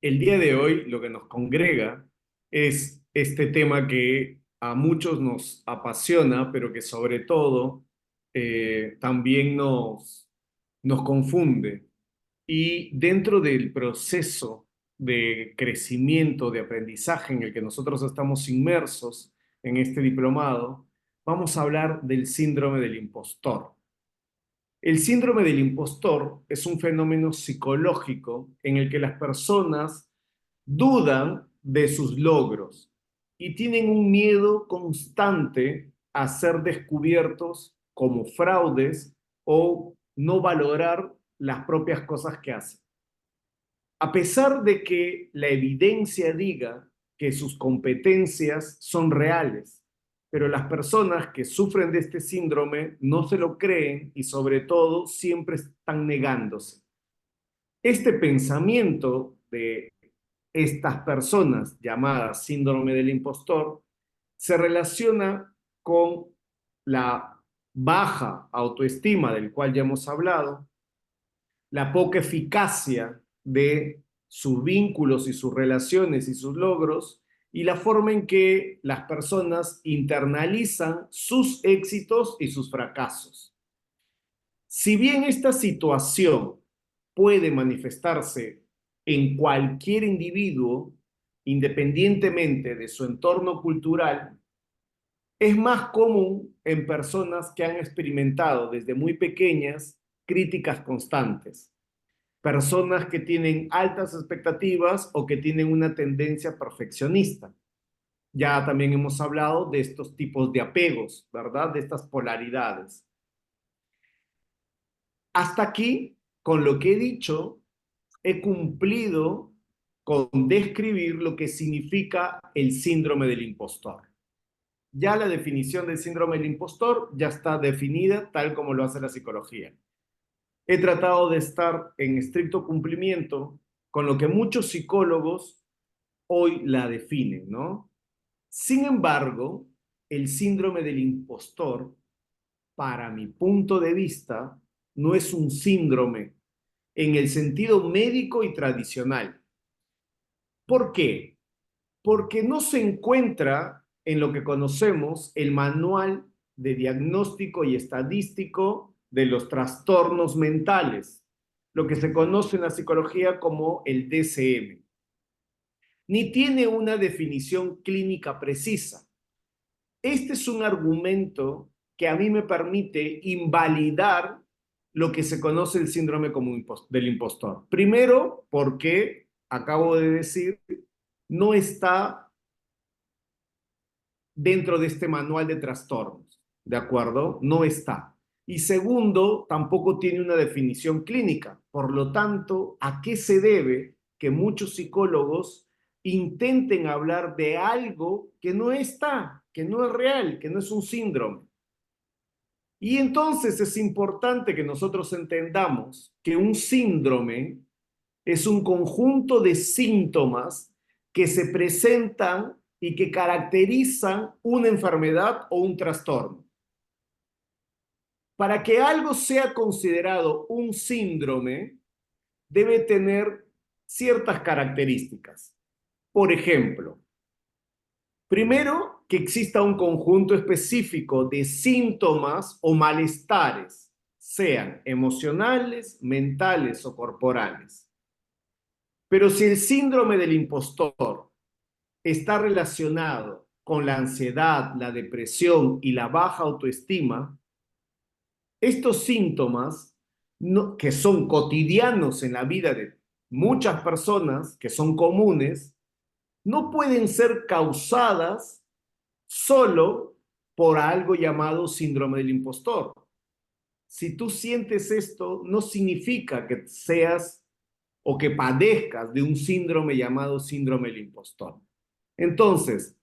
El día de hoy lo que nos congrega es este tema que a muchos nos apasiona, pero que sobre todo también nos confunde. Y dentro del proceso de crecimiento, de aprendizaje en el que nosotros estamos inmersos en este diplomado, vamos a hablar del síndrome del impostor. El síndrome del impostor es un fenómeno psicológico en el que las personas dudan de sus logros y tienen un miedo constante a ser descubiertos como fraudes o no valorar las propias cosas que hacen. A pesar de que la evidencia diga que sus competencias son reales, pero las personas que sufren de este síndrome no se lo creen y sobre todo siempre están negándose. Este pensamiento de estas personas llamadas síndrome del impostor se relaciona con la baja autoestima del cual ya hemos hablado, la poca eficacia de sus vínculos y sus relaciones y sus logros, y la forma en que las personas internalizan sus éxitos y sus fracasos. Si bien esta situación puede manifestarse en cualquier individuo, independientemente de su entorno cultural, es más común en personas que han experimentado desde muy pequeñas críticas constantes, personas que tienen altas expectativas o que tienen una tendencia perfeccionista. Ya también hemos hablado de estos tipos de apegos, ¿verdad? De estas polaridades. Hasta aquí, con lo que he dicho, he cumplido con describir lo que significa el síndrome del impostor. Ya la definición del síndrome del impostor ya está definida tal como lo hace la psicología. He tratado de estar en estricto cumplimiento con lo que muchos psicólogos hoy la definen, ¿no? Sin embargo, el síndrome del impostor, para mi punto de vista, no es un síndrome en el sentido médico y tradicional. ¿Por qué? Porque no se encuentra en lo que conocemos el manual de diagnóstico y estadístico de los trastornos mentales, lo que se conoce en la psicología como el DSM, ni tiene una definición clínica precisa. Este es un argumento que a mí me permite invalidar lo que se conoce el síndrome como del impostor. Primero, porque acabo de decir, no está dentro de este manual de trastornos, ¿de acuerdo? No está. Y segundo, tampoco tiene una definición clínica. Por lo tanto, ¿a qué se debe que muchos psicólogos intenten hablar de algo que no está, que no es real, que no es un síndrome? Y entonces es importante que nosotros entendamos que un síndrome es un conjunto de síntomas que se presentan y que caracterizan una enfermedad o un trastorno. Para que algo sea considerado un síndrome, debe tener ciertas características. Por ejemplo, primero, que exista un conjunto específico de síntomas o malestares, sean emocionales, mentales o corporales. Pero si el síndrome del impostor está relacionado con la ansiedad, la depresión y la baja autoestima, estos síntomas que son cotidianos en la vida de muchas personas, que son comunes, no pueden ser causadas solo por algo llamado síndrome del impostor. Si tú sientes esto, no significa que seas o que padezcas de un síndrome llamado síndrome del impostor. Entonces,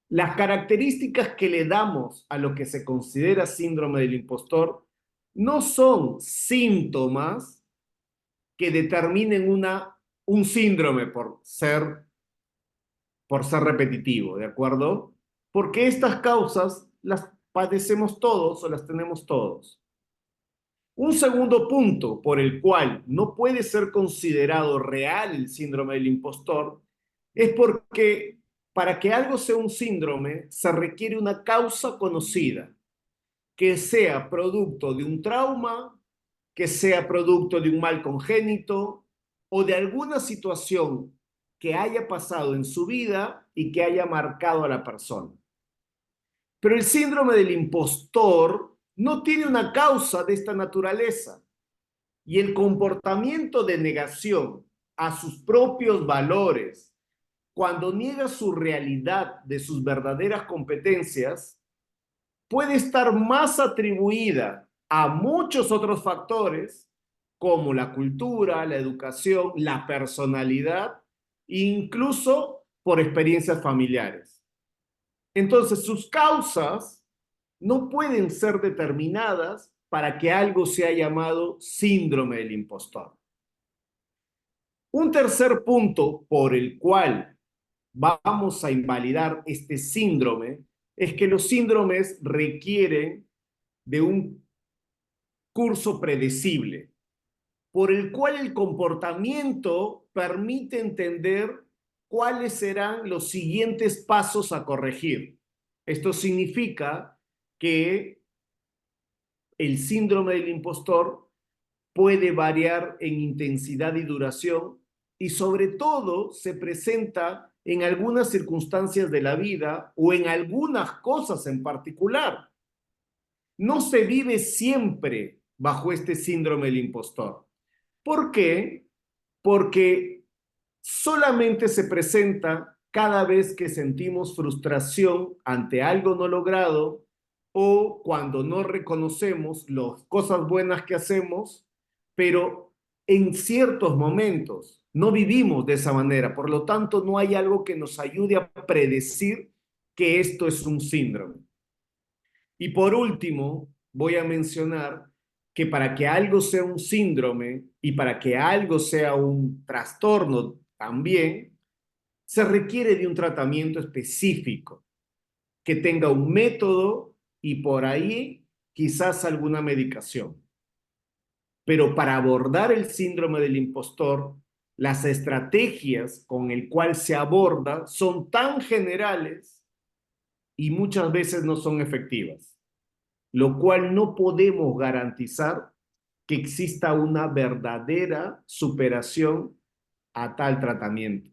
las características que le damos a lo que se considera síndrome del impostor no son síntomas que determinen un síndrome por ser repetitivo, ¿de acuerdo? Porque estas causas las padecemos todos o las tenemos todos. Un segundo punto por el cual no puede ser considerado real el síndrome del impostor es porque para que algo sea un síndrome se requiere una causa conocida, que sea producto de un trauma, que sea producto de un mal congénito o de alguna situación que haya pasado en su vida y que haya marcado a la persona. Pero el síndrome del impostor no tiene una causa de esta naturaleza y el comportamiento de negación a sus propios valores, cuando niega su realidad de sus verdaderas competencias, puede estar más atribuida a muchos otros factores como la cultura, la educación, la personalidad, incluso por experiencias familiares. Entonces, sus causas no pueden ser determinadas para que algo sea llamado síndrome del impostor. Un tercer punto por el cual vamos a invalidar este síndrome es que los síndromes requieren de un curso predecible, por el cual el comportamiento permite entender cuáles serán los siguientes pasos a corregir. Esto significa que el síndrome del impostor puede variar en intensidad y duración y sobre todo se presenta en algunas circunstancias de la vida o en algunas cosas en particular. No se vive siempre bajo este síndrome del impostor. ¿Por qué? Porque solamente se presenta cada vez que sentimos frustración ante algo no logrado o cuando no reconocemos las cosas buenas que hacemos, pero en ciertos momentos no vivimos de esa manera. Por lo tanto, no hay algo que nos ayude a predecir que esto es un síndrome. Y por último, voy a mencionar que para que algo sea un síndrome y para que algo sea un trastorno también, se requiere de un tratamiento específico, que tenga un método y por ahí quizás alguna medicación. Pero para abordar el síndrome del impostor, las estrategias con el cual se aborda son tan generales y muchas veces no son efectivas, lo cual no podemos garantizar que exista una verdadera superación a tal tratamiento.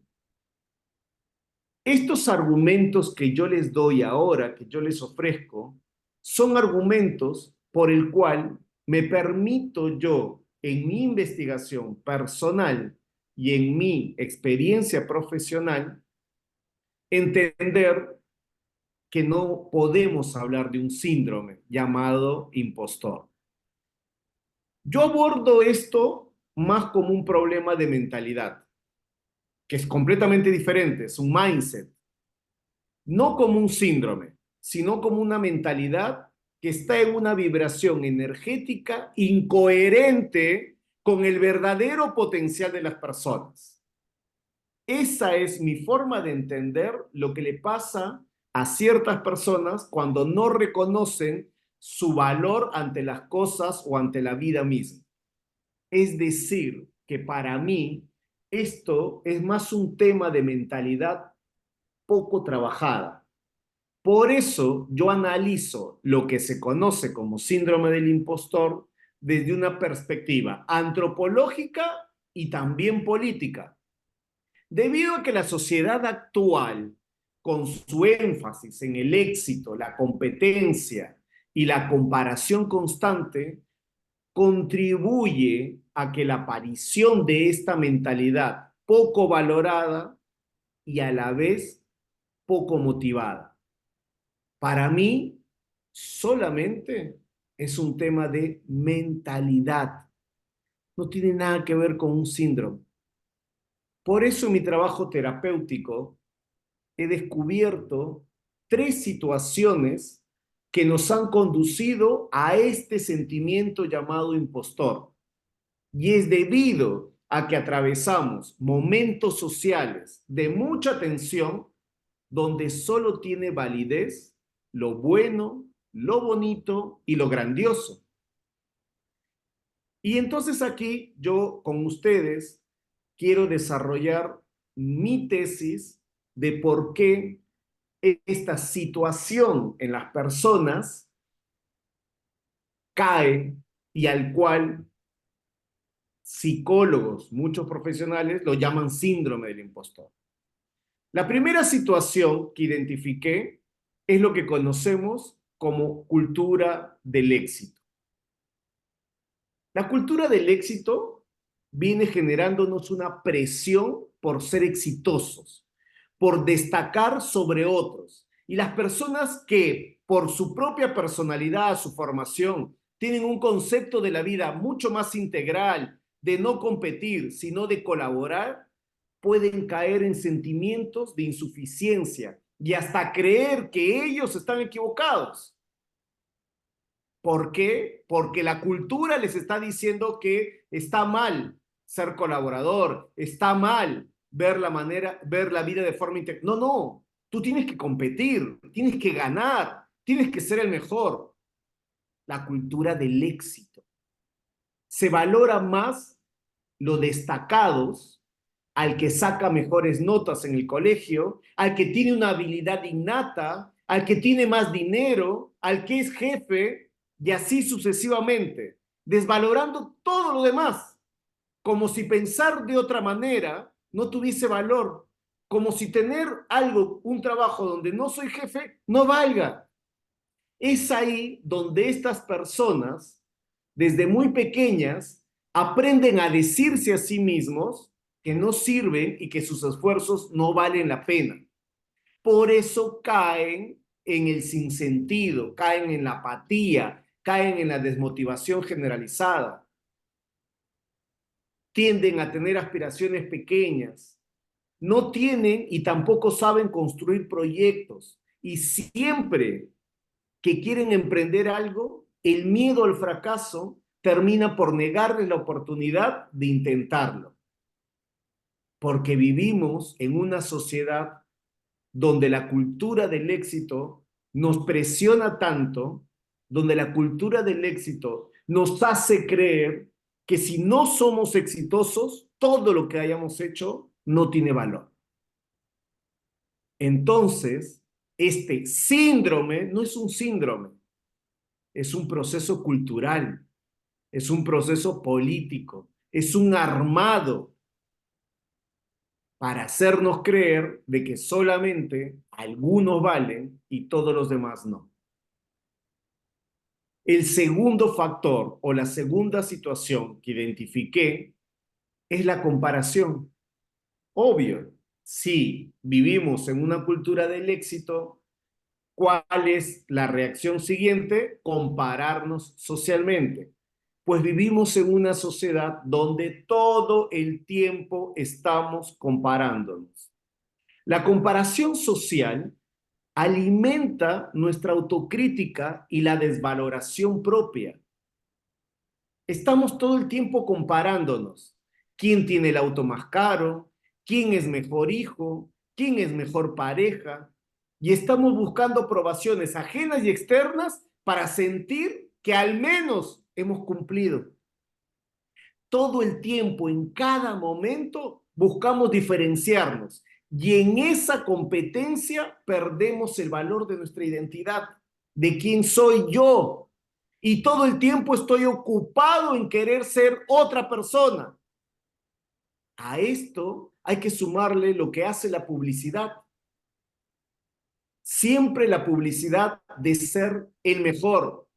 Estos argumentos que yo les doy ahora, que yo les ofrezco, son argumentos por el cual me permito yo, en mi investigación personal y en mi experiencia profesional, entender que no podemos hablar de un síndrome llamado impostor. Yo abordo esto más como un problema de mentalidad, que es completamente diferente, es un mindset, no como un síndrome, sino como una mentalidad que está en una vibración energética incoherente con el verdadero potencial de las personas. Esa es mi forma de entender lo que le pasa a ciertas personas cuando no reconocen su valor ante las cosas o ante la vida misma. Es decir, que para mí esto es más un tema de mentalidad poco trabajada. Por eso yo analizo lo que se conoce como síndrome del impostor desde una perspectiva antropológica y también política. Debido a que la sociedad actual, con su énfasis en el éxito, la competencia y la comparación constante, contribuye a que la aparición de esta mentalidad poco valorada y a la vez poco motivada. Para mí, solamente es un tema de mentalidad. No tiene nada que ver con un síndrome. Por eso en mi trabajo terapéutico he descubierto tres situaciones que nos han conducido a este sentimiento llamado impostor. Y es debido a que atravesamos momentos sociales de mucha tensión donde solo tiene validez lo bueno, lo bonito y lo grandioso. Y entonces aquí yo con ustedes quiero desarrollar mi tesis de por qué esta situación en las personas cae y al cual psicólogos, muchos profesionales, lo llaman síndrome del impostor. La primera situación que identifiqué es lo que conocemos como cultura del éxito. La cultura del éxito viene generándonos una presión por ser exitosos, por destacar sobre otros. Y las personas que por su propia personalidad, su formación, tienen un concepto de la vida mucho más integral, de no competir, sino de colaborar, pueden caer en sentimientos de insuficiencia y hasta creer que ellos están equivocados. ¿Por qué? Porque la cultura les está diciendo que está mal ser colaborador, está mal ver la vida de forma integral. No, no, tú tienes que competir, tienes que ganar, tienes que ser el mejor. La cultura del éxito. Se valora más los destacados, al que saca mejores notas en el colegio, al que tiene una habilidad innata, al que tiene más dinero, al que es jefe, y así sucesivamente, desvalorando todo lo demás, como si pensar de otra manera no tuviese valor, como si tener algo, un trabajo donde no soy jefe, no valga. Es ahí donde estas personas, desde muy pequeñas, aprenden a decirse a sí mismos que no sirven y que sus esfuerzos no valen la pena. Por eso caen en el sinsentido, caen en la apatía, caen en la desmotivación generalizada. Tienden a tener aspiraciones pequeñas, no tienen y tampoco saben construir proyectos y siempre que quieren emprender algo, el miedo al fracaso termina por negarles la oportunidad de intentarlo. Porque vivimos en una sociedad donde la cultura del éxito nos presiona tanto, donde la cultura del éxito nos hace creer que si no somos exitosos, todo lo que hayamos hecho no tiene valor. Entonces, este síndrome no es un síndrome, es un proceso cultural, es un proceso político, es un armado para hacernos creer de que solamente algunos valen y todos los demás no. El segundo factor o la segunda situación que identifiqué es la comparación. Obvio, si vivimos en una cultura del éxito, ¿cuál es la reacción siguiente? Compararnos socialmente. Pues vivimos en una sociedad donde todo el tiempo estamos comparándonos. La comparación social alimenta nuestra autocrítica y la desvaloración propia. Estamos todo el tiempo comparándonos. ¿Quién tiene el auto más caro? ¿Quién es mejor hijo? ¿Quién es mejor pareja? Y estamos buscando aprobaciones ajenas y externas para sentir que al menos hemos cumplido. Todo el tiempo, en cada momento, buscamos diferenciarnos y en esa competencia perdemos el valor de nuestra identidad, de quién soy yo. Y todo el tiempo estoy ocupado en querer ser otra persona. A esto hay que sumarle lo que hace la publicidad. Siempre la publicidad de ser el mejor.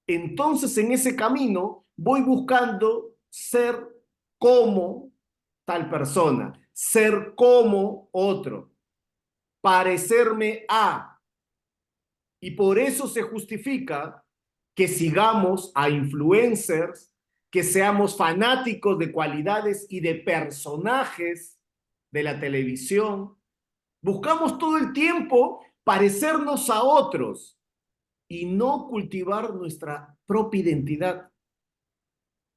Entonces, en ese camino voy buscando ser como tal persona, ser como otro, parecerme a. Y por eso se justifica que sigamos a influencers, que seamos fanáticos de cualidades y de personajes de la televisión. Buscamos todo el tiempo parecernos a otros y no cultivar nuestra propia identidad.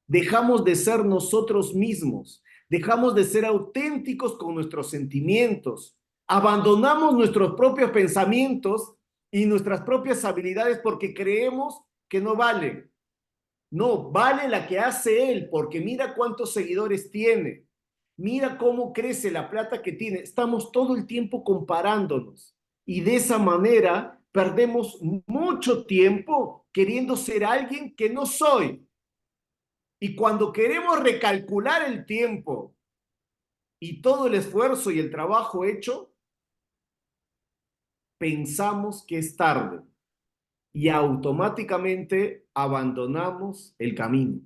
Dejamos de ser nosotros mismos, dejamos de ser auténticos con nuestros sentimientos, abandonamos nuestros propios pensamientos y nuestras propias habilidades porque creemos que no valen. No, vale la que hace él, porque mira cuántos seguidores tiene. Mira cómo crece la plata que tiene. Estamos todo el tiempo comparándonos y de esa manera perdemos mucho tiempo queriendo ser alguien que no soy. Y cuando queremos recalcular el tiempo y todo el esfuerzo y el trabajo hecho, pensamos que es tarde y automáticamente abandonamos el camino.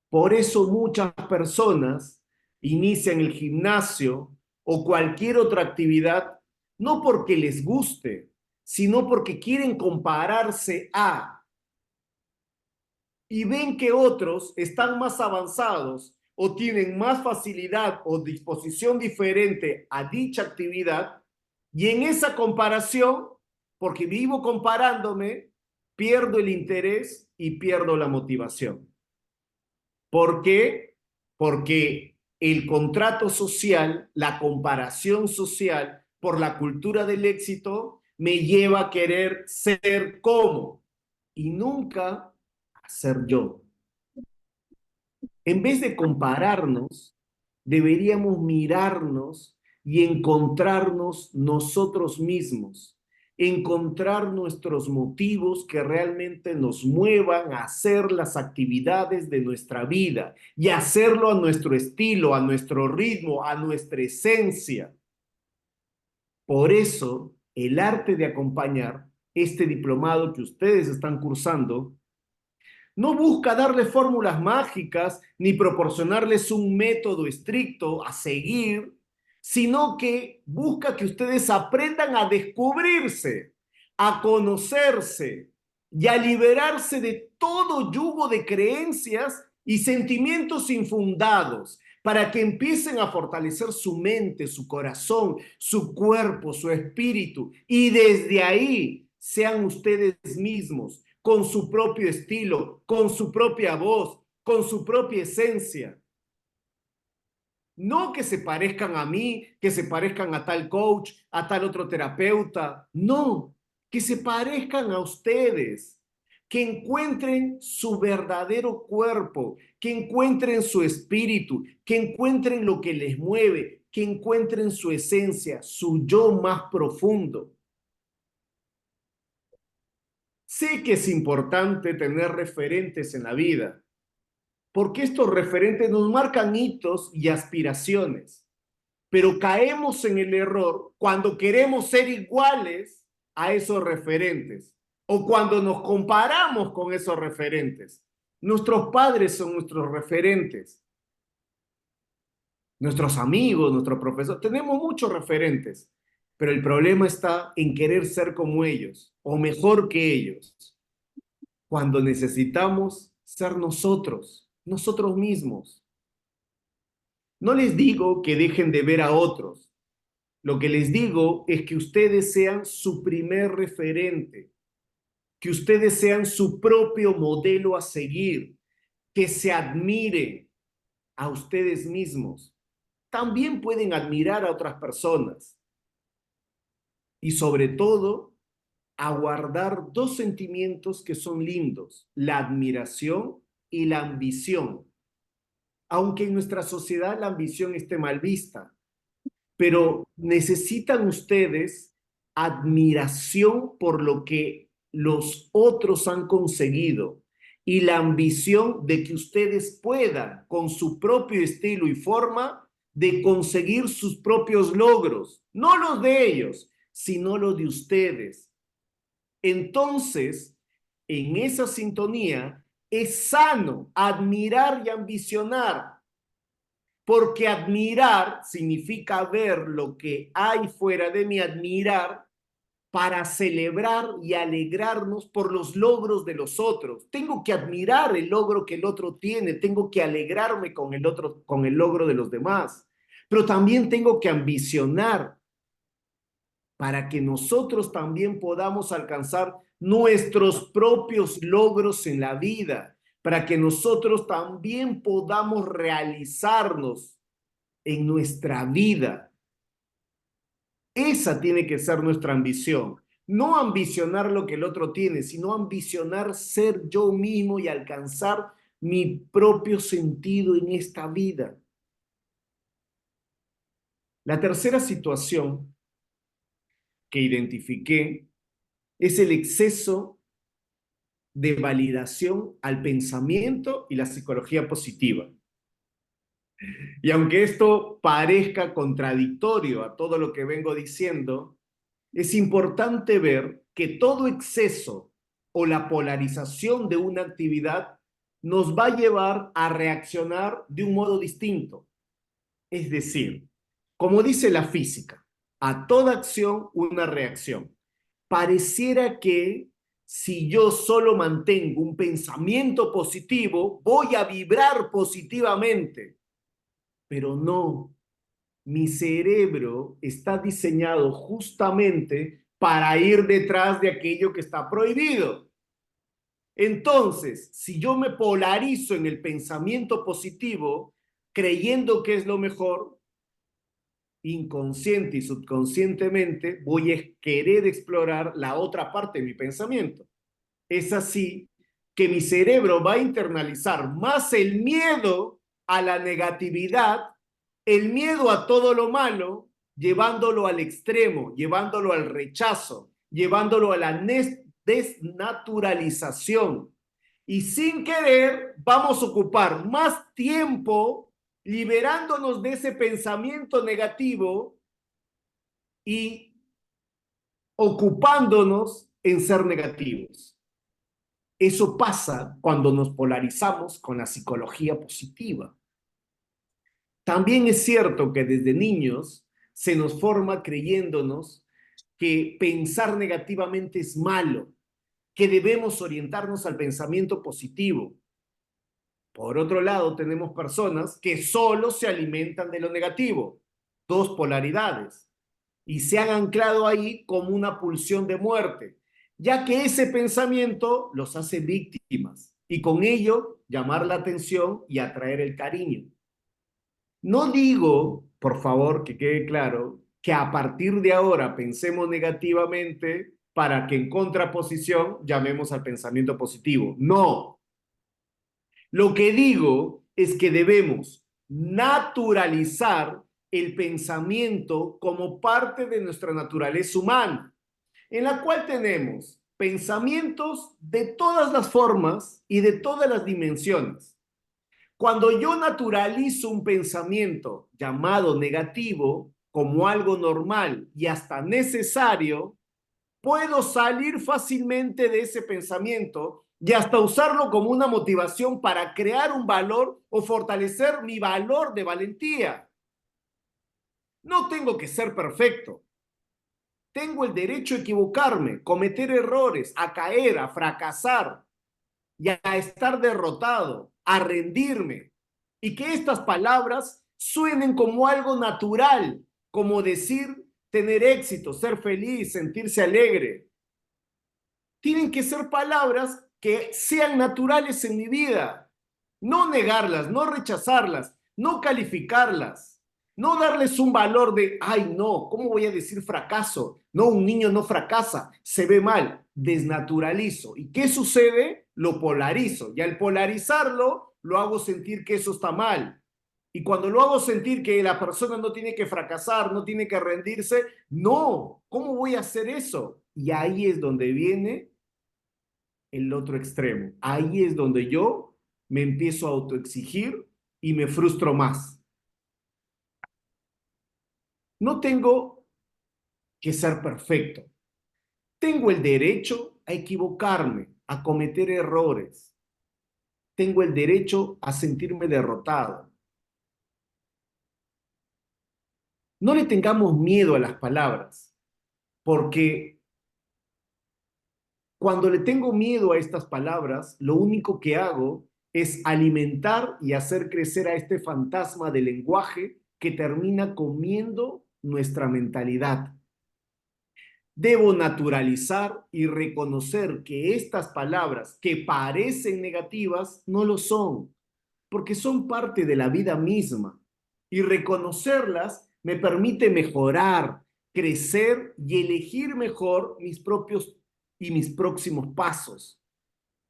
Por eso muchas personas inician el gimnasio o cualquier otra actividad, no porque les guste, sino porque quieren compararse a y ven que otros están más avanzados o tienen más facilidad o disposición diferente a dicha actividad y en esa comparación, porque vivo comparándome, pierdo el interés y pierdo la motivación. ¿Por qué? Porque el contrato social, la comparación social por la cultura del éxito me lleva a querer ser como y nunca a ser yo. En vez de compararnos, deberíamos mirarnos y encontrarnos nosotros mismos, encontrar nuestros motivos que realmente nos muevan a hacer las actividades de nuestra vida y hacerlo a nuestro estilo, a nuestro ritmo, a nuestra esencia. Por eso, el arte de acompañar, este diplomado que ustedes están cursando, no busca darle fórmulas mágicas ni proporcionarles un método estricto a seguir, sino que busca que ustedes aprendan a descubrirse, a conocerse y a liberarse de todo yugo de creencias y sentimientos infundados para que empiecen a fortalecer su mente, su corazón, su cuerpo, su espíritu y desde ahí sean ustedes mismos con su propio estilo, con su propia voz, con su propia esencia. No que se parezcan a mí, que se parezcan a tal coach, a tal otro terapeuta. No, que se parezcan a ustedes, que encuentren su verdadero cuerpo, que encuentren su espíritu, que encuentren lo que les mueve, que encuentren su esencia, su yo más profundo. Sé que es importante tener referentes en la vida, porque estos referentes nos marcan hitos y aspiraciones, pero caemos en el error cuando queremos ser iguales a esos referentes o cuando nos comparamos con esos referentes. Nuestros padres son nuestros referentes, nuestros amigos, nuestros profesores, tenemos muchos referentes, pero el problema está en querer ser como ellos o mejor que ellos, cuando necesitamos ser nosotros, nosotros mismos. No les digo que dejen de ver a otros. Lo que les digo es que ustedes sean su primer referente, que ustedes sean su propio modelo a seguir, que se admiren a ustedes mismos. También pueden admirar a otras personas y sobre todo a guardar dos sentimientos que son lindos, la admiración y la ambición. Aunque en nuestra sociedad la ambición esté mal vista, pero necesitan ustedes admiración por lo que los otros han conseguido y la ambición de que ustedes puedan, con su propio estilo y forma, de conseguir sus propios logros, no los de ellos, sino los de ustedes. Entonces, en esa sintonía, es sano admirar y ambicionar, porque admirar significa ver lo que hay fuera de mí, admirar para celebrar y alegrarnos por los logros de los otros. Tengo que admirar el logro que el otro tiene, tengo que alegrarme con el otro, con el logro de los demás, pero también tengo que ambicionar para que nosotros también podamos alcanzar nuestros propios logros en la vida, para que nosotros también podamos realizarnos en nuestra vida. Esa tiene que ser nuestra ambición, No ambicionar lo que el otro tiene, sino ambicionar ser yo mismo y alcanzar mi propio sentido en esta vida. La tercera situación que identifiqué es el exceso de validación al pensamiento y la psicología positiva. Y aunque esto parezca contradictorio a todo lo que vengo diciendo, es importante ver que todo exceso o la polarización de una actividad nos va a llevar a reaccionar de un modo distinto. Es decir, como dice la física, a toda acción una reacción. Pareciera que si yo solo mantengo un pensamiento positivo, voy a vibrar positivamente, pero no. Mi cerebro está diseñado justamente para ir detrás de aquello que está prohibido. Entonces, si yo me polarizo en el pensamiento positivo, creyendo que es lo mejor, inconsciente y subconscientemente voy a querer explorar la otra parte de mi pensamiento. Es así que mi cerebro va a internalizar más el miedo a la negatividad, el miedo a todo lo malo, llevándolo al extremo, llevándolo al rechazo, llevándolo a la desnaturalización. Y sin querer vamos a ocupar más tiempo liberándonos de ese pensamiento negativo y ocupándonos en ser negativos. Eso pasa cuando nos polarizamos con la psicología positiva. También es cierto que desde niños se nos forma creyéndonos que pensar negativamente es malo, que debemos orientarnos al pensamiento positivo. Por otro lado, tenemos personas que solo se alimentan de lo negativo, dos polaridades, y se han anclado ahí como una pulsión de muerte, ya que ese pensamiento los hace víctimas y con ello llamar la atención y atraer el cariño. No digo, por favor, que quede claro, que a partir de ahora pensemos negativamente para que en contraposición llamemos al pensamiento positivo. No, lo que digo es que debemos naturalizar el pensamiento como parte de nuestra naturaleza humana, en la cual tenemos pensamientos de todas las formas y de todas las dimensiones. Cuando yo naturalizo un pensamiento llamado negativo como algo normal y hasta necesario, puedo salir fácilmente de ese pensamiento y hasta usarlo como una motivación para crear un valor o fortalecer mi valor de valentía. No tengo que ser perfecto. Tengo el derecho a equivocarme, cometer errores, a caer, a fracasar y a estar derrotado, a rendirme. Y que estas palabras suenen como algo natural, como decir tener éxito, ser feliz, sentirse alegre. Tienen que ser palabras que sean naturales en mi vida. No negarlas, no rechazarlas, no calificarlas, no darles un valor de, ay, no, ¿cómo voy a decir fracaso? No, un niño no fracasa, se ve mal, desnaturalizo. ¿Y qué sucede? Lo polarizo. Y al polarizarlo, lo hago sentir que eso está mal. Y cuando lo hago sentir que la persona no tiene que fracasar, no tiene que rendirse, no, ¿cómo voy a hacer eso? Y ahí es donde viene el otro extremo. Ahí es donde yo me empiezo a autoexigir y me frustro más. No tengo que ser perfecto. Tengo el derecho a equivocarme, a cometer errores. Tengo el derecho a sentirme derrotado. No le tengamos miedo a las palabras, porque cuando le tengo miedo a estas palabras, lo único que hago es alimentar y hacer crecer a este fantasma del lenguaje que termina comiendo nuestra mentalidad. Debo naturalizar y reconocer que estas palabras que parecen negativas no lo son, porque son parte de la vida misma. Y reconocerlas me permite mejorar, crecer y elegir mejor mis propios y mis próximos pasos.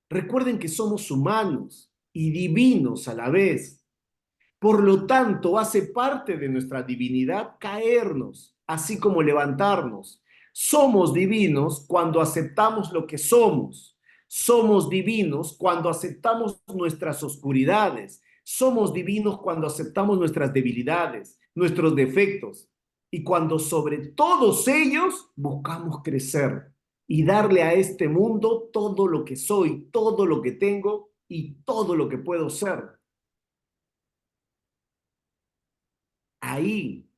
Recuerden que somos humanos y divinos a la vez. Por lo tanto, hace parte de nuestra divinidad caernos, así como levantarnos. Somos divinos cuando aceptamos lo que somos. Somos divinos cuando aceptamos nuestras oscuridades. Somos divinos cuando aceptamos nuestras debilidades, nuestros defectos. Y cuando sobre todos ellos buscamos crecer y darle a este mundo todo lo que soy, todo lo que tengo y todo lo que puedo ser. Ahí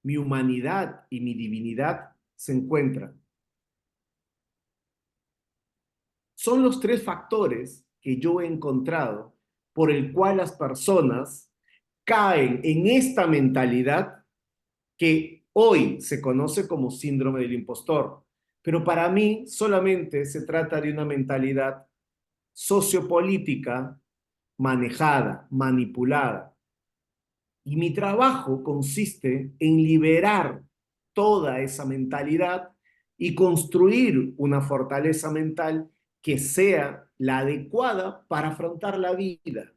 mi humanidad y mi divinidad se encuentran. Son los tres factores que yo he encontrado por el cual las personas caen en esta mentalidad que hoy se conoce como síndrome del impostor. Pero para mí solamente se trata de una mentalidad sociopolítica manejada, manipulada. Y mi trabajo consiste en liberar toda esa mentalidad y construir una fortaleza mental que sea la adecuada para afrontar la vida.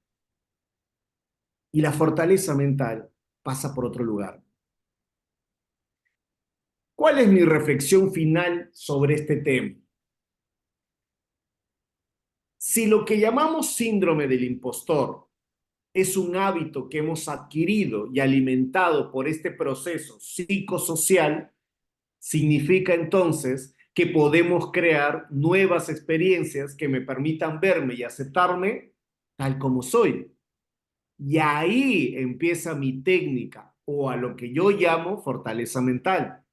Y la fortaleza mental pasa por otro lugar. ¿Cuál es mi reflexión final sobre este tema? Si lo que llamamos síndrome del impostor es un hábito que hemos adquirido y alimentado por este proceso psicosocial, significa entonces que podemos crear nuevas experiencias que me permitan verme y aceptarme tal como soy. Y ahí empieza mi técnica o a lo que yo llamo fortaleza mental.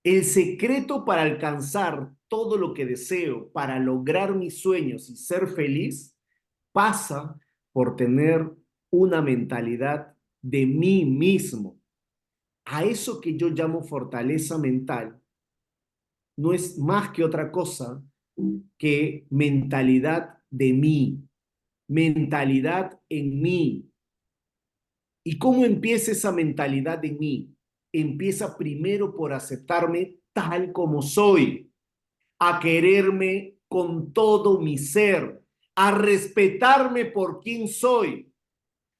El secreto para alcanzar todo lo que deseo, para lograr mis sueños y ser feliz, pasa por tener una mentalidad de mí mismo. A eso que yo llamo fortaleza mental, no es más que otra cosa que mentalidad de mí, mentalidad en mí. ¿Y cómo empieza esa mentalidad en mí? Empieza primero por aceptarme tal como soy, a quererme con todo mi ser, a respetarme por quien soy,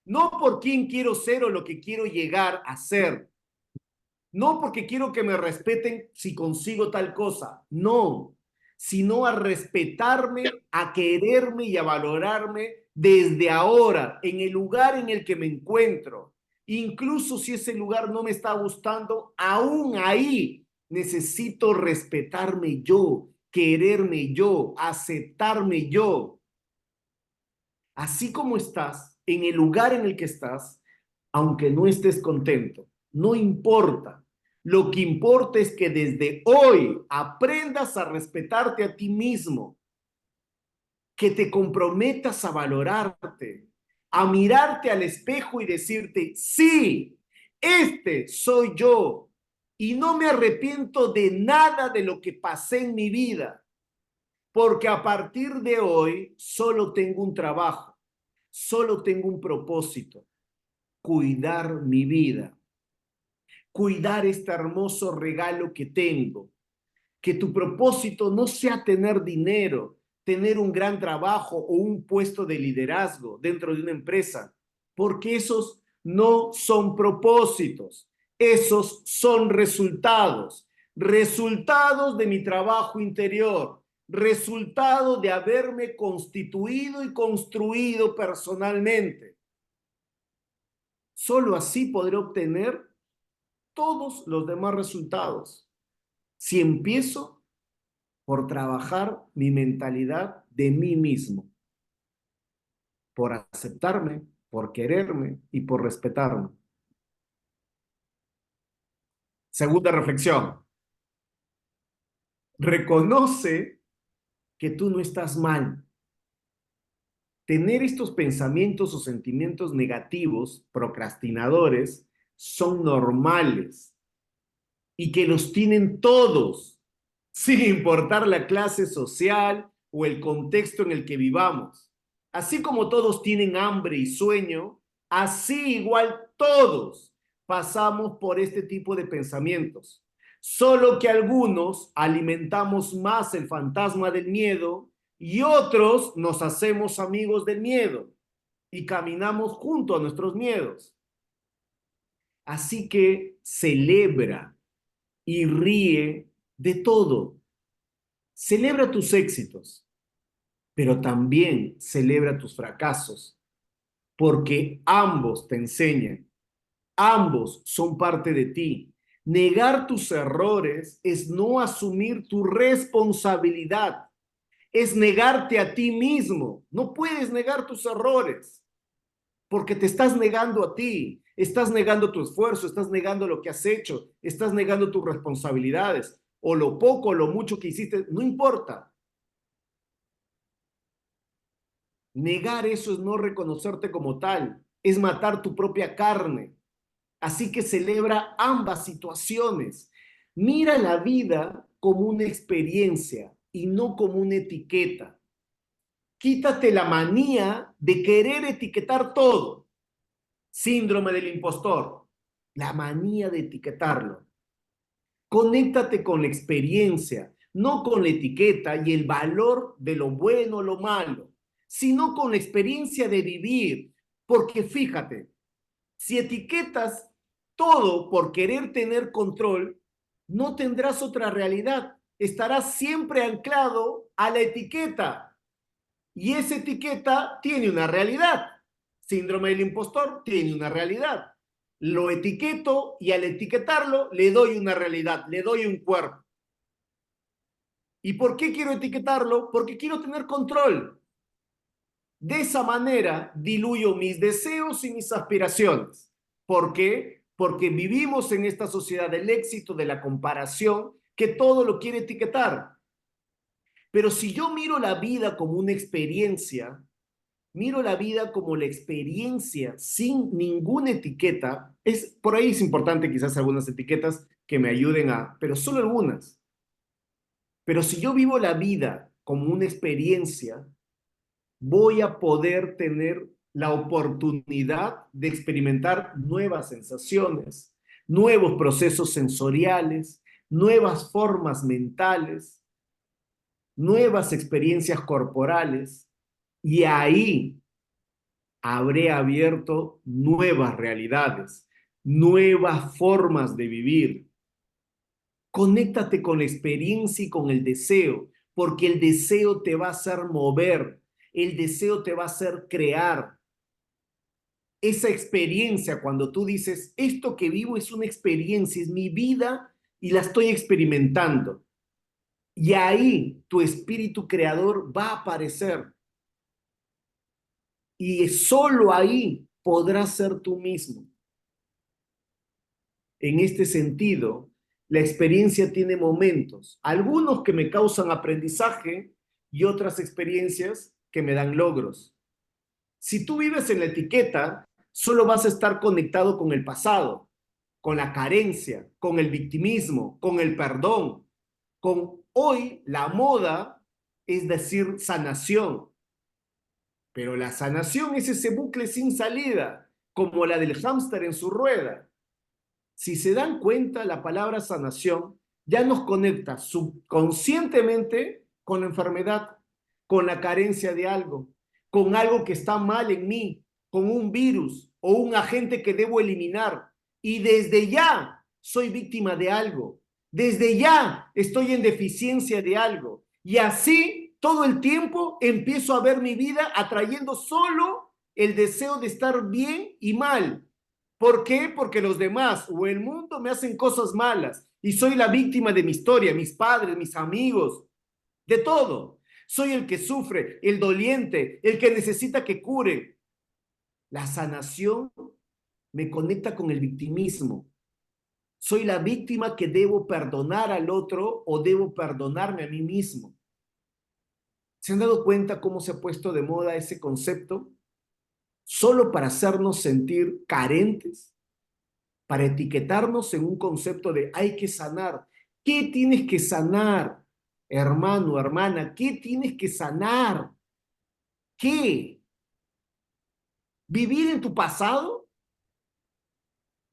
no por quién quiero ser o lo que quiero llegar a ser. No porque quiero que me respeten si consigo tal cosa, no, sino a respetarme, a quererme y a valorarme desde ahora, en el lugar en el que me encuentro. Incluso si ese lugar no me está gustando, aún ahí necesito respetarme yo, quererme yo, aceptarme yo. Así como estás, en el lugar en el que estás, aunque no estés contento, no importa. Lo que importa es que desde hoy aprendas a respetarte a ti mismo, que te comprometas a valorarte, a mirarte al espejo y decirte, sí, este soy yo y no me arrepiento de nada de lo que pasé en mi vida, porque a partir de hoy solo tengo un trabajo, solo tengo un propósito, cuidar mi vida, cuidar este hermoso regalo que tengo. Que tu propósito no sea tener dinero, tener un gran trabajo o un puesto de liderazgo dentro de una empresa, porque esos no son propósitos, esos son resultados, resultados de mi trabajo interior, resultado de haberme constituido y construido personalmente. Solo así podré obtener todos los demás resultados. Si empiezo por trabajar mi mentalidad de mí mismo, por aceptarme, por quererme y por respetarme. Segunda reflexión, reconoce que tú no estás mal. Tener estos pensamientos o sentimientos negativos, procrastinadores, son normales y que los tienen todos, sin importar la clase social o el contexto en el que vivamos. Así como todos tienen hambre y sueño, así igual todos pasamos por este tipo de pensamientos. Solo que algunos alimentamos más el fantasma del miedo y otros nos hacemos amigos del miedo y caminamos junto a nuestros miedos. Así que celebra y ríe de todo. Celebra tus éxitos, pero también celebra tus fracasos, porque ambos te enseñan, ambos son parte de ti. Negar tus errores es no asumir tu responsabilidad, es negarte a ti mismo. No puedes negar tus errores, porque te estás negando a ti, estás negando tu esfuerzo, estás negando lo que has hecho, estás negando tus responsabilidades, o lo poco o lo mucho que hiciste, no importa. Negar eso es no reconocerte como tal, es matar tu propia carne. Así que celebra ambas situaciones. Mira la vida como una experiencia y no como una etiqueta. Quítate la manía de querer etiquetar todo. Síndrome del impostor, la manía de etiquetarlo. Conéctate con la experiencia, no con la etiqueta y el valor de lo bueno o lo malo, sino con la experiencia de vivir. Porque fíjate, si etiquetas todo por querer tener control, no tendrás otra realidad. Estarás siempre anclado a la etiqueta. Y esa etiqueta tiene una realidad. Síndrome del impostor tiene una realidad. Lo etiqueto y al etiquetarlo le doy una realidad, le doy un cuerpo. ¿Y por qué quiero etiquetarlo? Porque quiero tener control. De esa manera diluyo mis deseos y mis aspiraciones. ¿Por qué? Porque vivimos en esta sociedad del éxito, de la comparación, que todo lo quiere etiquetar. Pero si yo miro la vida como una experiencia, miro la vida como la experiencia sin ninguna etiqueta, por ahí es importante quizás algunas etiquetas que me ayuden pero solo algunas. Pero si yo vivo la vida como una experiencia, voy a poder tener la oportunidad de experimentar nuevas sensaciones, nuevos procesos sensoriales, nuevas formas mentales, nuevas experiencias corporales, y ahí habré abierto nuevas realidades, nuevas formas de vivir. Conéctate con la experiencia y con el deseo, porque el deseo te va a hacer mover, el deseo te va a hacer crear. Esa experiencia, cuando tú dices, esto que vivo es una experiencia, es mi vida y la estoy experimentando. Y ahí tu espíritu creador va a aparecer. Y solo ahí podrás ser tú mismo. En este sentido, la experiencia tiene momentos, algunos que me causan aprendizaje y otras experiencias que me dan logros. Si tú vives en la etiqueta, solo vas a estar conectado con el pasado, con la carencia, con el victimismo, con el perdón. Con hoy la moda es decir sanación, pero la sanación es ese bucle sin salida, como la del hámster en su rueda. Si se dan cuenta, la palabra sanación ya nos conecta subconscientemente con la enfermedad, con la carencia de algo, con algo que está mal en mí, con un virus o un agente que debo eliminar. Y desde ya soy víctima de algo. Desde ya estoy en deficiencia de algo. Y así todo el tiempo empiezo a ver mi vida atrayendo solo el deseo de estar bien y mal. ¿Por qué? Porque los demás o el mundo me hacen cosas malas y soy la víctima de mi historia, mis padres, mis amigos, de todo. Soy el que sufre, el doliente, el que necesita que cure. La sanación me conecta con el victimismo. Soy la víctima que debo perdonar al otro o debo perdonarme a mí mismo. ¿Se han dado cuenta cómo se ha puesto de moda ese concepto? Solo para hacernos sentir carentes, para etiquetarnos en un concepto de hay que sanar. ¿Qué tienes que sanar, hermano, hermana? ¿Qué tienes que sanar? ¿Qué? ¿Vivir en tu pasado?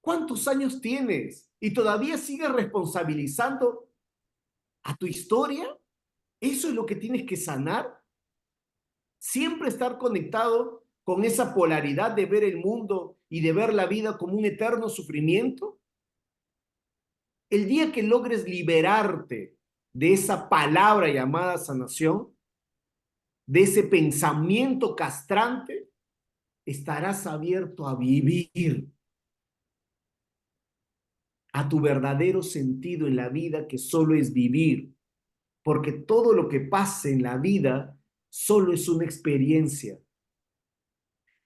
¿Cuántos años tienes? ¿Y todavía sigues responsabilizando a tu historia? ¿Eso es lo que tienes que sanar? Siempre estar conectado con esa polaridad de ver el mundo y de ver la vida como un eterno sufrimiento. El día que logres liberarte de esa palabra llamada sanación, de ese pensamiento castrante, estarás abierto a vivir, a tu verdadero sentido en la vida, que solo es vivir, porque todo lo que pase en la vida solo es una experiencia.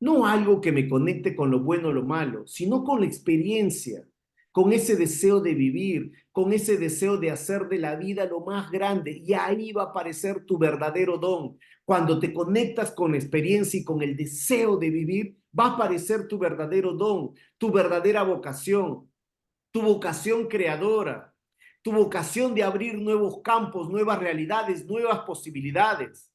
No algo que me conecte con lo bueno o lo malo, sino con la experiencia, con ese deseo de vivir, con ese deseo de hacer de la vida lo más grande. Y ahí va a aparecer tu verdadero don. Cuando te conectas con la experiencia y con el deseo de vivir, va a aparecer tu verdadero don, tu verdadera vocación, tu vocación creadora, tu vocación de abrir nuevos campos, nuevas realidades, nuevas posibilidades.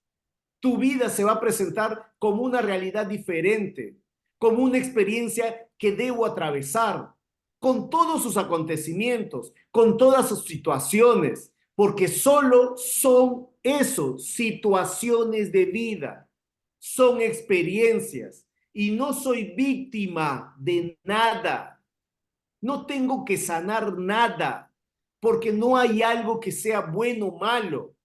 Tu vida se va a presentar como una realidad diferente, como una experiencia que debo atravesar, con todos sus acontecimientos, con todas sus situaciones, porque solo son eso, situaciones de vida, son experiencias, y no soy víctima de nada, no tengo que sanar nada, porque no hay algo que sea bueno o malo.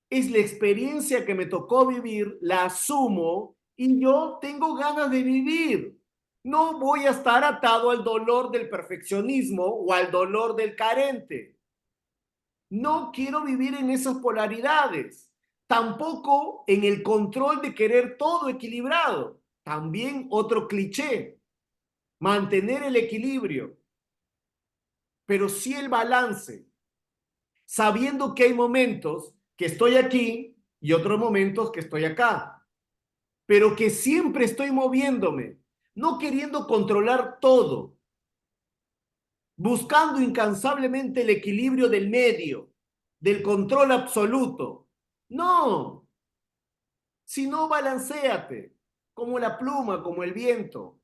Es la experiencia que me tocó vivir, la asumo y yo tengo ganas de vivir. No voy a estar atado al dolor del perfeccionismo o al dolor del carente. No quiero vivir en esas polaridades. Tampoco en el control de querer todo equilibrado. También otro cliché, mantener el equilibrio, pero sí el balance, sabiendo que hay momentos que estoy aquí y otros momentos que estoy acá, pero que siempre estoy moviéndome, no queriendo controlar todo, buscando incansablemente el equilibrio del medio, del control absoluto. No, sino balanceate, como la pluma, como el viento.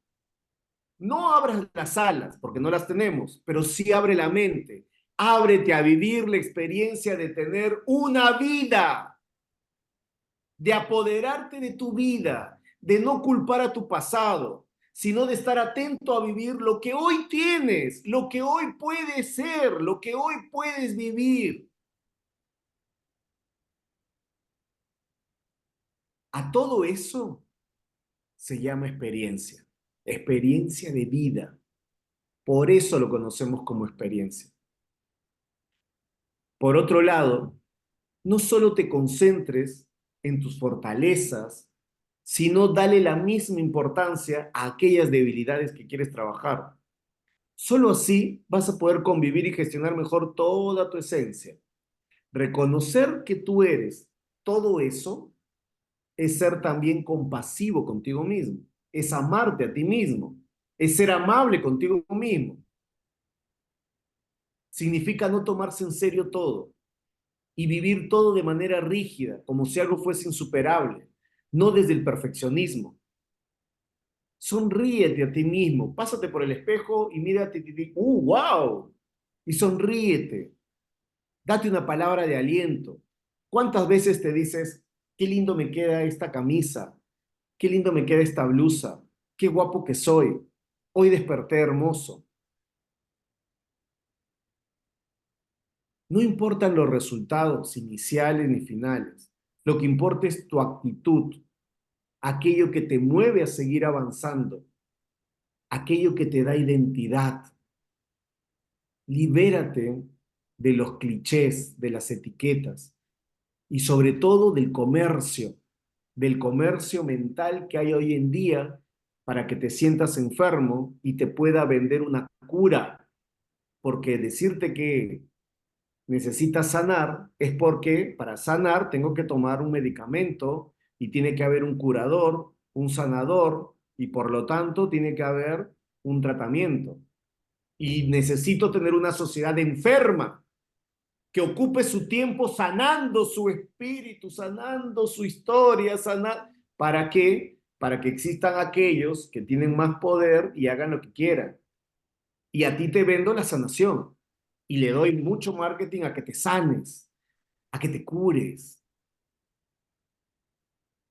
No abras las alas, porque no las tenemos, pero sí abre la mente. Ábrete a vivir la experiencia de tener una vida, de apoderarte de tu vida, de no culpar a tu pasado, sino de estar atento a vivir lo que hoy tienes, lo que hoy puedes ser, lo que hoy puedes vivir. A todo eso se llama experiencia, experiencia de vida. Por eso lo conocemos como experiencia. Por otro lado, no solo te concentres en tus fortalezas, sino dale la misma importancia a aquellas debilidades que quieres trabajar. Solo así vas a poder convivir y gestionar mejor toda tu esencia. Reconocer que tú eres todo eso es ser también compasivo contigo mismo, es amarte a ti mismo, es ser amable contigo mismo. Significa no tomarse en serio todo y vivir todo de manera rígida, como si algo fuese insuperable, no desde el perfeccionismo. Sonríete a ti mismo, pásate por el espejo y mírate y di, wow! Y sonríete. Date una palabra de aliento. ¿Cuántas veces te dices, qué lindo me queda esta camisa? Qué lindo me queda esta blusa. Qué guapo que soy. Hoy desperté hermoso. No importan los resultados iniciales ni finales. Lo que importa es tu actitud, aquello que te mueve a seguir avanzando, aquello que te da identidad. Libérate de los clichés, de las etiquetas y sobre todo del comercio mental que hay hoy en día para que te sientas enfermo y te pueda vender una cura, porque decirte que necesitas sanar es porque para sanar tengo que tomar un medicamento y tiene que haber un curador, un sanador y por lo tanto tiene que haber un tratamiento. Y necesito tener una sociedad enferma que ocupe su tiempo sanando su espíritu, sanando su historia, ¿para qué? Para que existan aquellos que tienen más poder y hagan lo que quieran. Y a ti te vendo la sanación. Y le doy mucho marketing a que te sanes, a que te cures.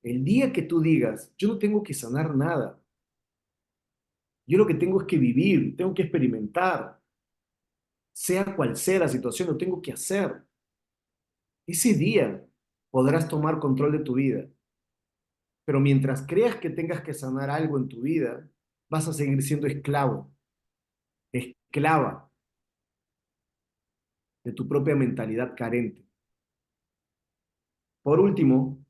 El día que tú digas, yo no tengo que sanar nada, yo lo que tengo es que vivir, tengo que experimentar, sea cual sea la situación, lo tengo que hacer. Ese día podrás tomar control de tu vida. Pero mientras creas que tengas que sanar algo en tu vida, vas a seguir siendo esclavo, esclava de tu propia mentalidad carente. Por último,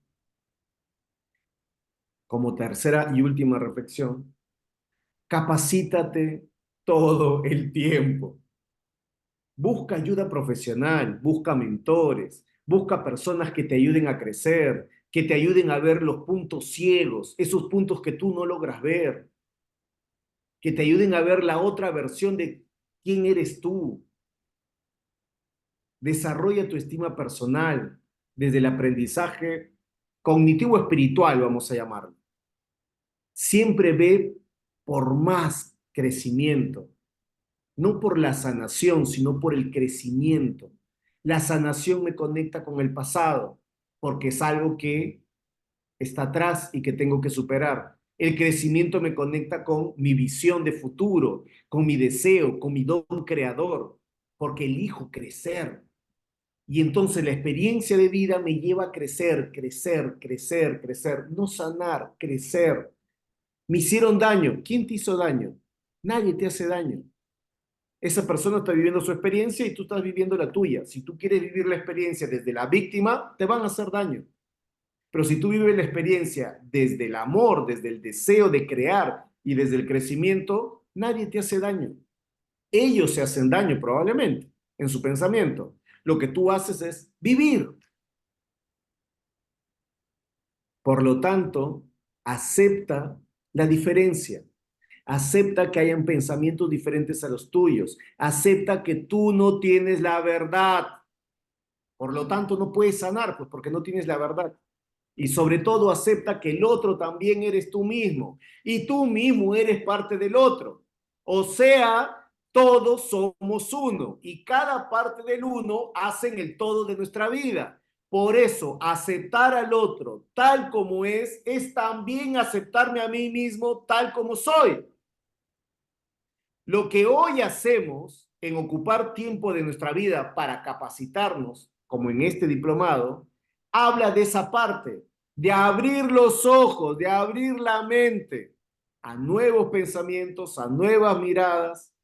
como tercera y última reflexión, capacítate todo el tiempo. Busca ayuda profesional, busca mentores, busca personas que te ayuden a crecer, que te ayuden a ver los puntos ciegos, esos puntos que tú no logras ver, que te ayuden a ver la otra versión de quién eres tú. Desarrolla tu estima personal desde el aprendizaje cognitivo espiritual, vamos a llamarlo. Siempre ve por más crecimiento, no por la sanación, sino por el crecimiento. La sanación me conecta con el pasado, porque es algo que está atrás y que tengo que superar. El crecimiento me conecta con mi visión de futuro, con mi deseo, con mi don creador, porque elijo crecer. Y entonces la experiencia de vida me lleva a crecer, crecer, crecer, crecer, no sanar, crecer. Me hicieron daño. ¿Quién te hizo daño? Nadie te hace daño. Esa persona está viviendo su experiencia y tú estás viviendo la tuya. Si tú quieres vivir la experiencia desde la víctima, te van a hacer daño. Pero si tú vives la experiencia desde el amor, desde el deseo de crear y desde el crecimiento, nadie te hace daño. Ellos se hacen daño probablemente en su pensamiento. Lo que tú haces es vivir. Por lo tanto, acepta la diferencia. Acepta que hayan pensamientos diferentes a los tuyos. Acepta que tú no tienes la verdad. Por lo tanto, no puedes sanar, pues porque no tienes la verdad. Y sobre todo, acepta que el otro también eres tú mismo. Y tú mismo eres parte del otro. O sea, todos somos uno. Y cada parte del uno hacen el todo de nuestra vida. Por eso, aceptar al otro tal como es también aceptarme a mí mismo tal como soy. Lo que hoy hacemos en ocupar tiempo de nuestra vida para capacitarnos, como en este diplomado, habla de esa parte, de abrir los ojos, de abrir la mente a nuevos pensamientos, a nuevas miradas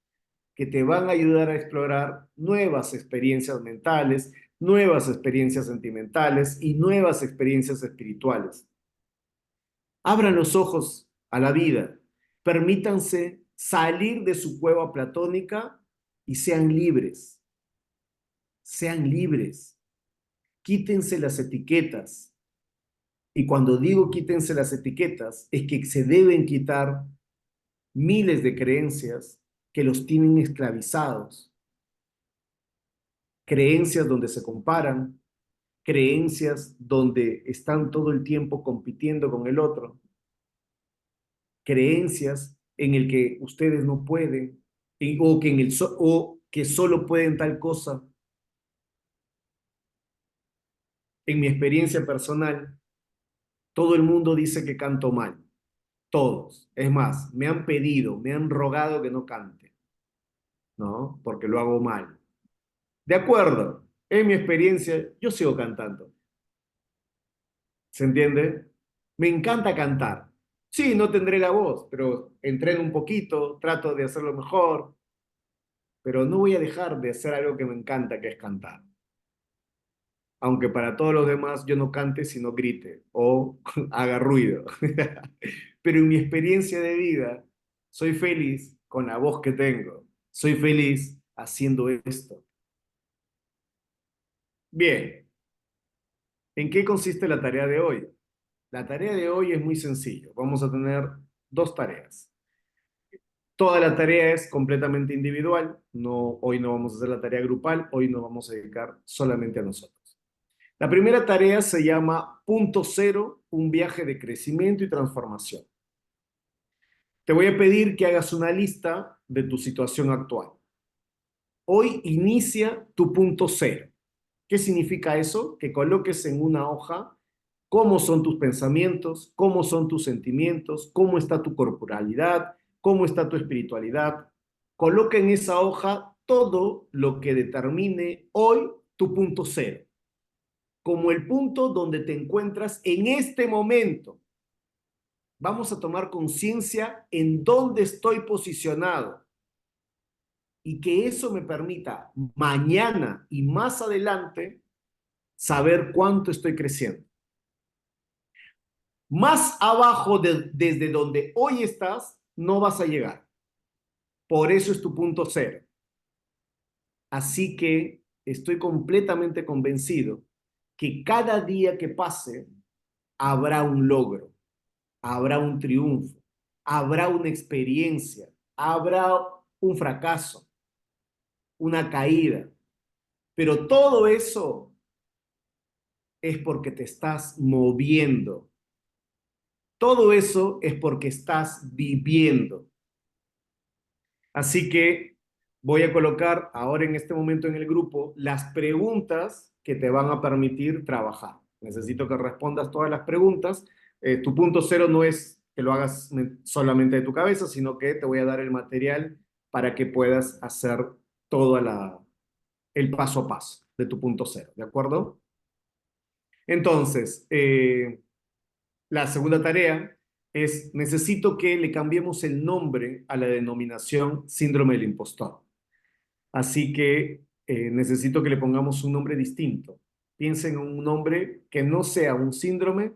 que te van a ayudar a explorar nuevas experiencias mentales, nuevas experiencias sentimentales y nuevas experiencias espirituales. Abran los ojos a la vida, permítanse salir de su cueva platónica y sean libres. Sean libres. Quítense las etiquetas. Y cuando digo quítense las etiquetas, es que se deben quitar miles de creencias que los tienen esclavizados. Creencias donde se comparan, creencias donde están todo el tiempo compitiendo con el otro, creencias en el que ustedes no pueden o que, o que solo pueden tal cosa. En mi experiencia personal, todo el mundo dice que canto mal, todos. Es más, me han pedido, me han rogado que no cante, ¿no? Porque lo hago mal. De acuerdo, en mi experiencia, yo sigo cantando. ¿Se entiende? Me encanta cantar. Sí, no tendré la voz, pero entreno un poquito, trato de hacerlo mejor, pero no voy a dejar de hacer algo que me encanta, que es cantar. Aunque para todos los demás yo no cante sino grite o haga ruido. Pero en mi experiencia de vida, soy feliz con la voz que tengo. Soy feliz haciendo esto. Bien, ¿en qué consiste la tarea de hoy? La tarea de hoy es muy sencillo. Vamos a tener dos tareas. Toda la tarea es completamente individual. No, hoy no vamos a hacer la tarea grupal. Hoy nos vamos a dedicar solamente a nosotros. La primera tarea se llama Punto Cero, un viaje de crecimiento y transformación. Te voy a pedir que hagas una lista de tu situación actual. Hoy inicia tu punto cero. ¿Qué significa eso? Que coloques en una hoja cómo son tus pensamientos, cómo son tus sentimientos, cómo está tu corporalidad, cómo está tu espiritualidad. Coloca en esa hoja todo lo que determine hoy tu punto cero, como el punto donde te encuentras en este momento. Vamos a tomar conciencia en dónde estoy posicionado y que eso me permita mañana y más adelante saber cuánto estoy creciendo. Más abajo desde donde hoy estás, no vas a llegar. Por eso es tu punto cero. Así que estoy completamente convencido que cada día que pase habrá un logro, habrá un triunfo, habrá una experiencia, habrá un fracaso, una caída. Pero todo eso es porque te estás moviendo. Todo eso es porque estás viviendo. Así que voy a colocar ahora en este momento en el grupo las preguntas que te van a permitir trabajar. Necesito que respondas todas las preguntas. Tu punto cero no es que lo hagas solamente de tu cabeza, sino que te voy a dar el material para que puedas hacer todo el paso a paso de tu punto cero, ¿de acuerdo? Entonces, la segunda tarea es, necesito que le cambiemos el nombre a la denominación síndrome del impostor. Así que necesito que le pongamos un nombre distinto. Piensen en un nombre que no sea un síndrome,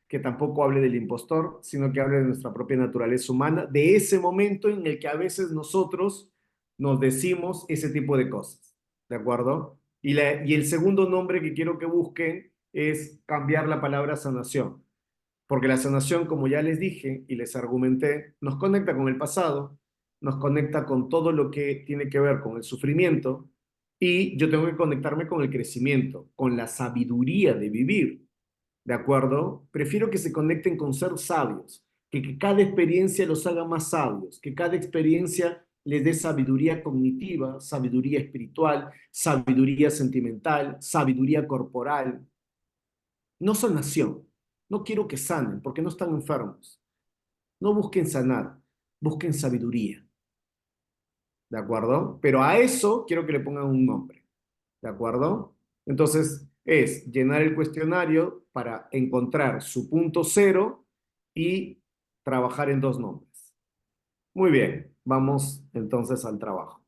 que tampoco hable del impostor, sino que hable de nuestra propia naturaleza humana, de ese momento en el que a veces nosotros nos decimos ese tipo de cosas. ¿De acuerdo? Y el segundo nombre que quiero que busquen es cambiar la palabra sanación. Porque la sanación, como ya les dije y les argumenté, nos conecta con el pasado, nos conecta con todo lo que tiene que ver con el sufrimiento y yo tengo que conectarme con el crecimiento, con la sabiduría de vivir. ¿De acuerdo? Prefiero que se conecten con ser sabios, que cada experiencia los haga más sabios, que cada experiencia les dé sabiduría cognitiva, sabiduría espiritual, sabiduría sentimental, sabiduría corporal, no sanación. No quiero que sanen porque no están enfermos. No busquen sanar, busquen sabiduría. ¿De acuerdo? Pero a eso quiero que le pongan un nombre. ¿De acuerdo? Entonces es llenar el cuestionario para encontrar su punto cero y trabajar en dos nombres. Muy bien, vamos entonces al trabajo.